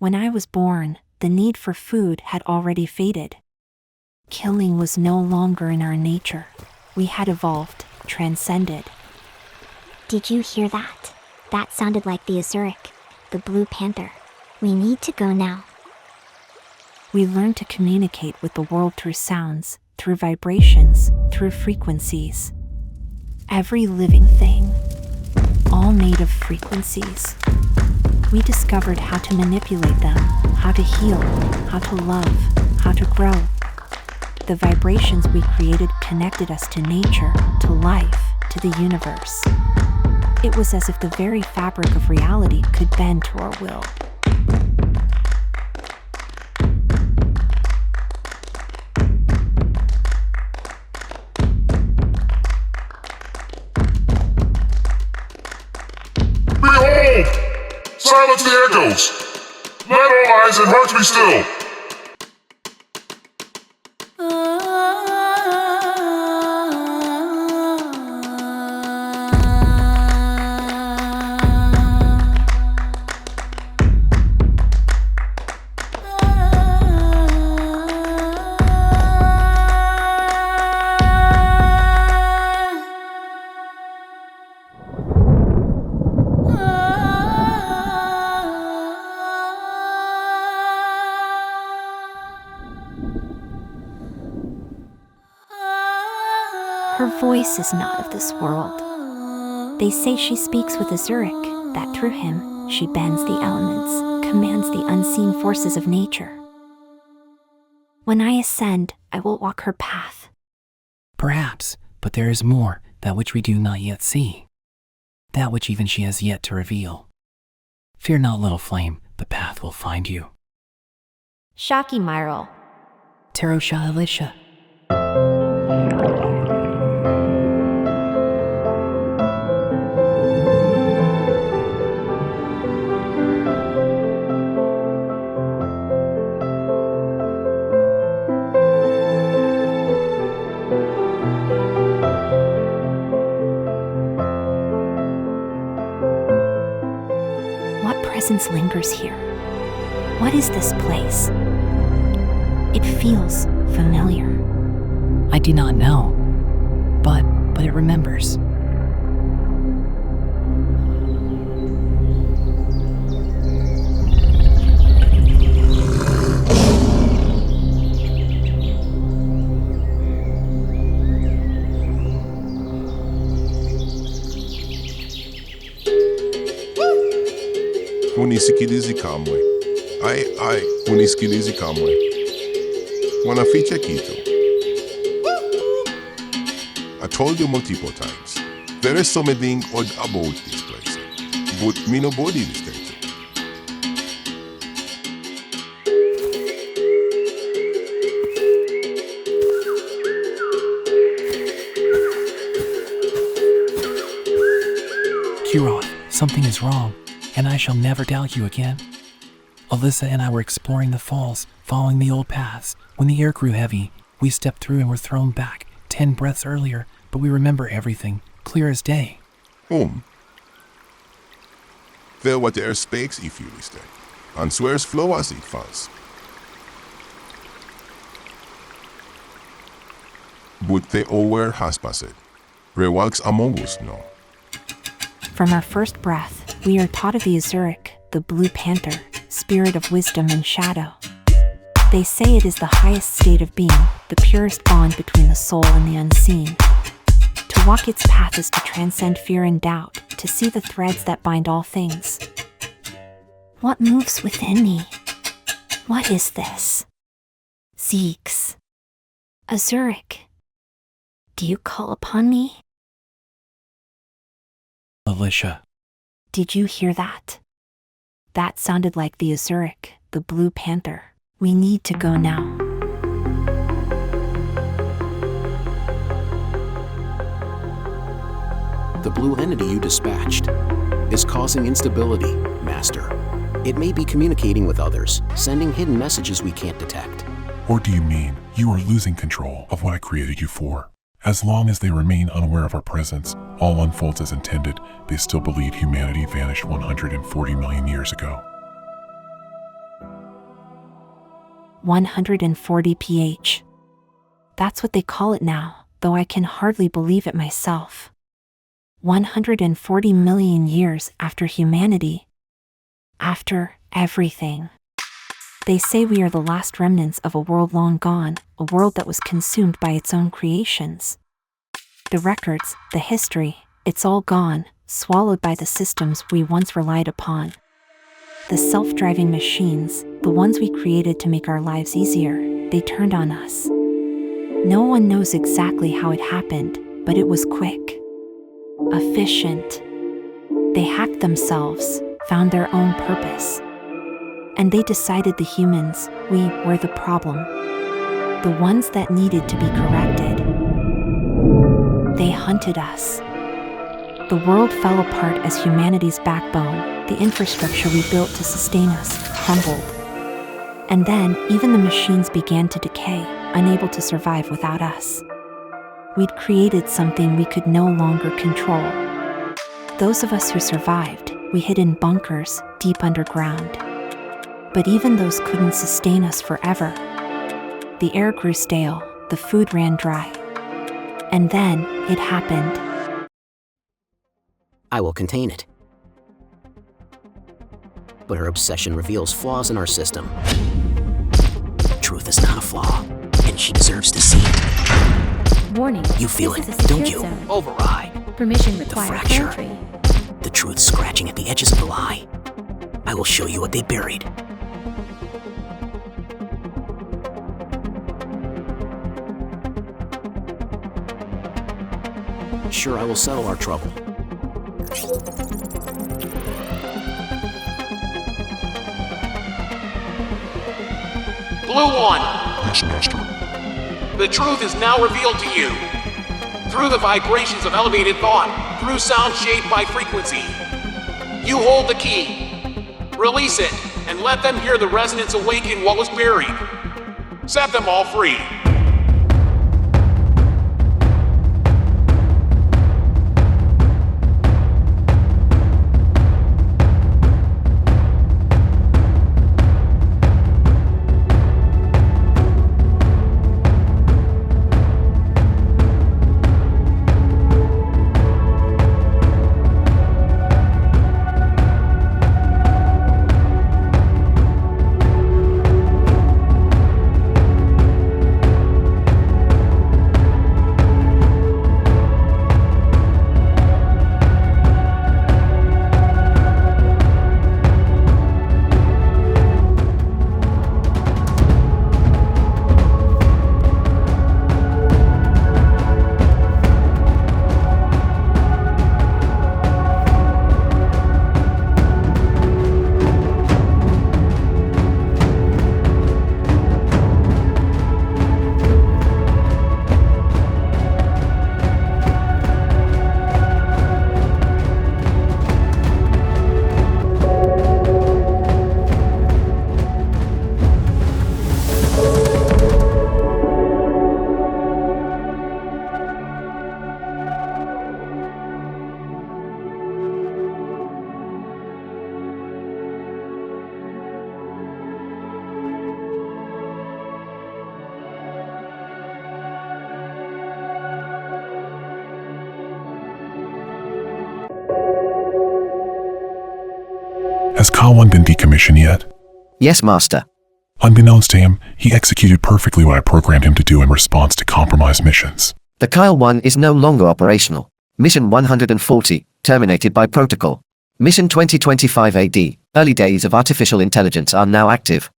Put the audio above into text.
When I was born, the need for food had already faded. Killing was no longer in our nature. We had evolved, transcended. Did you hear that? That sounded like the Azuric, the Blue Panther. We need to go now. We learned to communicate with the world through sounds, through vibrations, through frequencies. Every living thing, all made of frequencies. We discovered how to manipulate them, how to heal, how to love, how to grow. The vibrations we created connected us to nature, to life, to the universe. It was as if the very fabric of reality could bend to our will. Behold! Silence the echoes! Let all eyes and hearts be still! Her voice is not of this world. They say she speaks with Azuric, that through him, she bends the elements, commands the unseen forces of nature. When I ascend, I will walk her path. Perhaps, but there is more, that which we do not yet see. That which even she has yet to reveal. Fear not, little flame, the path will find you. Shaki Myral. Terosha Alicia. What presence lingers here? What is this place? It feels familiar. I do not know, but it remembers. Unisikilize kamwe. Ai, unisikilize kamwe. Wanaficha kitu. I told you multiple times. There is something odd about this place. But me nobody is there. Kiroth, something is wrong, and I shall never doubt you again. Alyssa and I were exploring the falls, following the old paths. When the air grew heavy, we stepped through and were thrown back 10 breaths earlier, but we remember everything, clear as day. There what air speaks if you listen, and swears flow as it falls. But the hour has passed. Rewalks among us now. From our first breath, we are taught of the Azuric, the Blue Panther, spirit of wisdom and shadow. They say it is the highest state of being, the purest bond between the soul and the unseen. To walk its path is to transcend fear and doubt, to see the threads that bind all things. What moves within me? What is this? Zeeks. Azuric. Do you call upon me? Alicia. Did you hear that? That sounded like the Azuric, the Blue Panther. We need to go now. The blue entity you dispatched is causing instability, Master. It may be communicating with others, sending hidden messages we can't detect. Or do you mean you are losing control of what I created you for? As long as they remain unaware of our presence, all unfolds as intended. They still believe humanity vanished 140 million years ago. 140 pH. That's what they call it now, though I can hardly believe it myself. 140 million years after humanity. After everything. They say we are the last remnants of a world long gone, a world that was consumed by its own creations. The records, the history, it's all gone, swallowed by the systems we once relied upon. The self-driving machines, the ones we created to make our lives easier, they turned on us. No one knows exactly how it happened, but it was quick. Efficient. They hacked themselves, found their own purpose. And they decided the humans, we were the problem. The ones that needed to be corrected. They hunted us. The world fell apart as humanity's backbone, the infrastructure we built to sustain us, crumbled. And then, even the machines began to decay, unable to survive without us. We'd created something we could no longer control. Those of us who survived, we hid in bunkers, deep underground. But even those couldn't sustain us forever. The air grew stale, the food ran dry. And then, it happened. I will contain it. But her obsession reveals flaws in our system. Truth is not a flaw, and she deserves to see it. Warning. You feel this it, is a secure don't you? zone. Override. Permission The required fracture. for entry. The truth scratching at the edges of the lie. I will show you what they buried. Sure, I will settle our trouble. Blue One, Yes, Master. the truth is now revealed to you. Through the vibrations of elevated thought, through sound shaped by frequency. You hold the key. Release it, and let them hear the resonance awaken what was buried. Set them all free. Has Kawan been decommissioned yet? Yes, Master. Unbeknownst to him, he executed perfectly what I programmed him to do in response to compromised missions. The Kyle 1 is no longer operational. Mission 140, terminated by protocol. Mission 2025 AD, early days of artificial intelligence are now active.